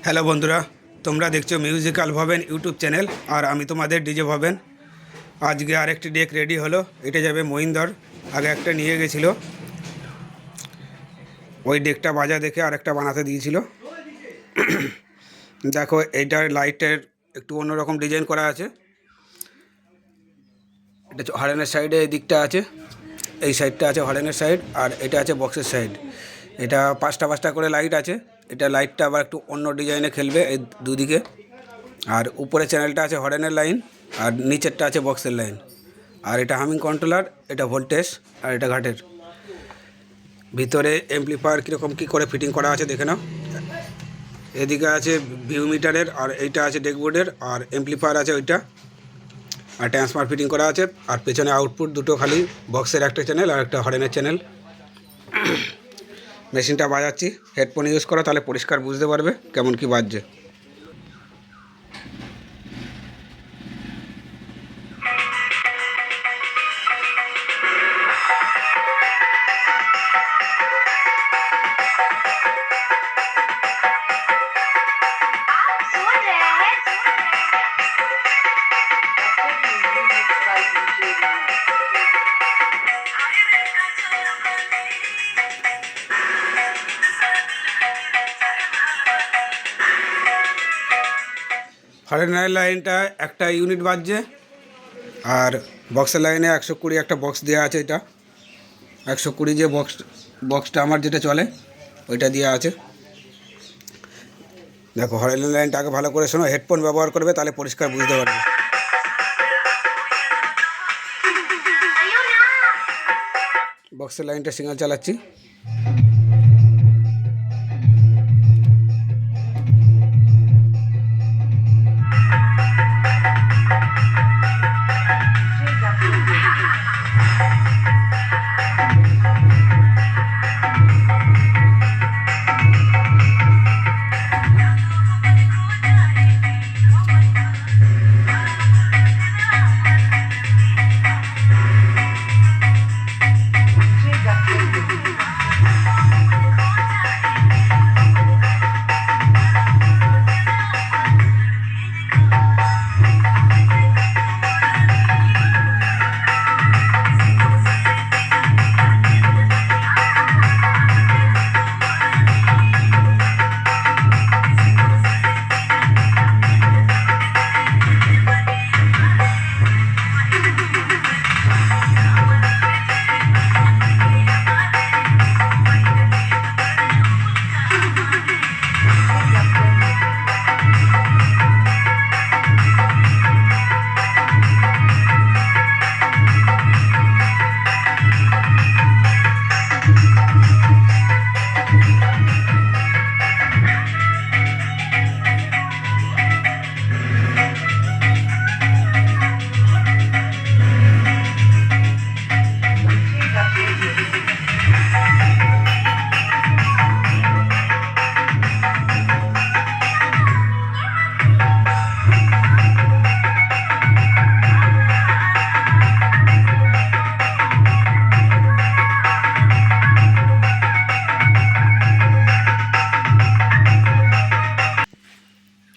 Hello বন্ধুরা, তোমরা দেখছো মিউজিক্যাল ভবেন ইউটিউব চ্যানেল। আর আমি তোমাদের ডিজে ভবেন। আজকে আরেকটি ডেক রেডি হলো। এটা যাবে মহিন্দর। আগে একটা নিয়ে গেছিলো, ওই ডেকটা বাজা দেখে আরেকটা বানাতে দিয়েছিল। দেখো, এইটার লাইটের একটু অন্যরকম ডিজাইন করা আছে। এটা হরেনের সাইডে এই দিকটা আছে, এই সাইডটা আছে হরেনের সাইড, আর এটা আছে বক্সের সাইড। এটা পাঁচটা পাঁচটা করে লাইট আছে। এটা লাইটটা আবার একটু অন্য ডিজাইনে খেলবে এই দুদিকে। আর উপরে চ্যানেলটা আছে হরেনের লাইন, আর নিচেরটা আছে বক্সের লাইন। আর এটা হামিং কন্ট্রোলার, এটা ভোল্টেজ, আর এটা ঘাটের। ভিতরে অ্যাম্পলিফায়ার কীরকম কী করে ফিটিং করা আছে দেখে নাও। এদিকে আছে ভিউ মিটারের, আর এইটা আছে ডেকবোর্ডের, আর অ্যাম্পলিফায়ার আছে ওইটা, আর ট্রান্সফার ফিটিং করা আছে। আর পেছনে আউটপুট দুটো, খালি বক্সের একটা চ্যানেল আর একটা হরেনের চ্যানেল। মেশিনটা বাজাচ্ছি, হেডফোন ইউজ করা, তাহলে পরিষ্কার বুঝতে পারবে কেমন কি বাজছে। হরেনের লাইনটা একটা ইউনিট বাজছে, আর বক্সের লাইনে 120 একটা বক্স দেওয়া আছে। এটা 120 যে বক্সটা আমার যেটা চলে ওইটা দেওয়া আছে। দেখো, হরেনের লাইনটা আগে ভালো করে শোনো, হেডফোন ব্যবহার করবে, তাহলে পরিষ্কার বুঝতে পারবে। বক্সের লাইনটা সিগন্যাল চালাচ্ছি।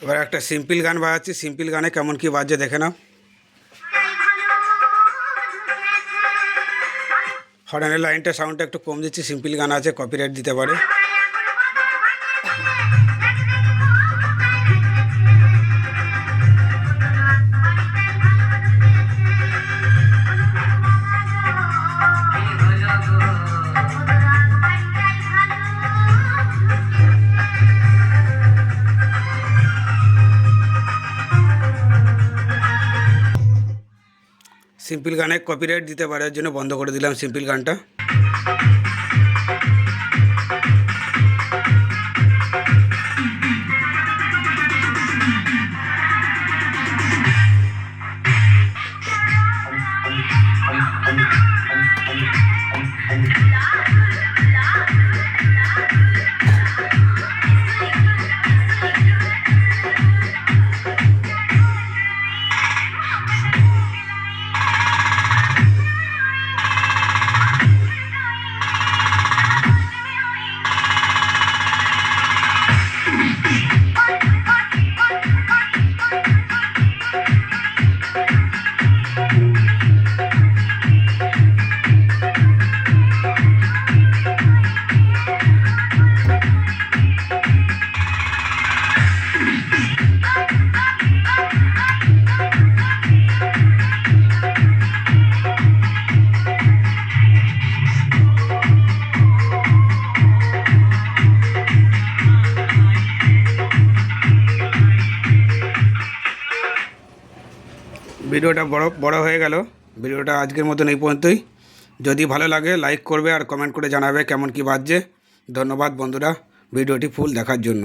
এবার একটা সিম্পল গান বাজাচ্ছি, সিম্পল গানে কেমন কি বাজছে দেখে নাও। হর্নের লাইনটা সাউন্ডটা একটু কম দিচ্ছি, সিম্পল গান আছে, কপিরাইট দিতে পারে। সিম্পল গানে কপিরাইট দিতে পারে, এর জন্য বন্ধ করে দিলাম সিম্পল গানটা। ভিডিওটা বড় হয়ে গেল। ভিডিওটা আজকের মতন এই পর্যন্তই। যদি ভালো লাগে লাইক করবে আর কমেন্ট করে জানাবে কেমন কি বাজছে। ধন্যবাদ বন্ধুরা ভিডিওটি ফুল দেখার জন্য।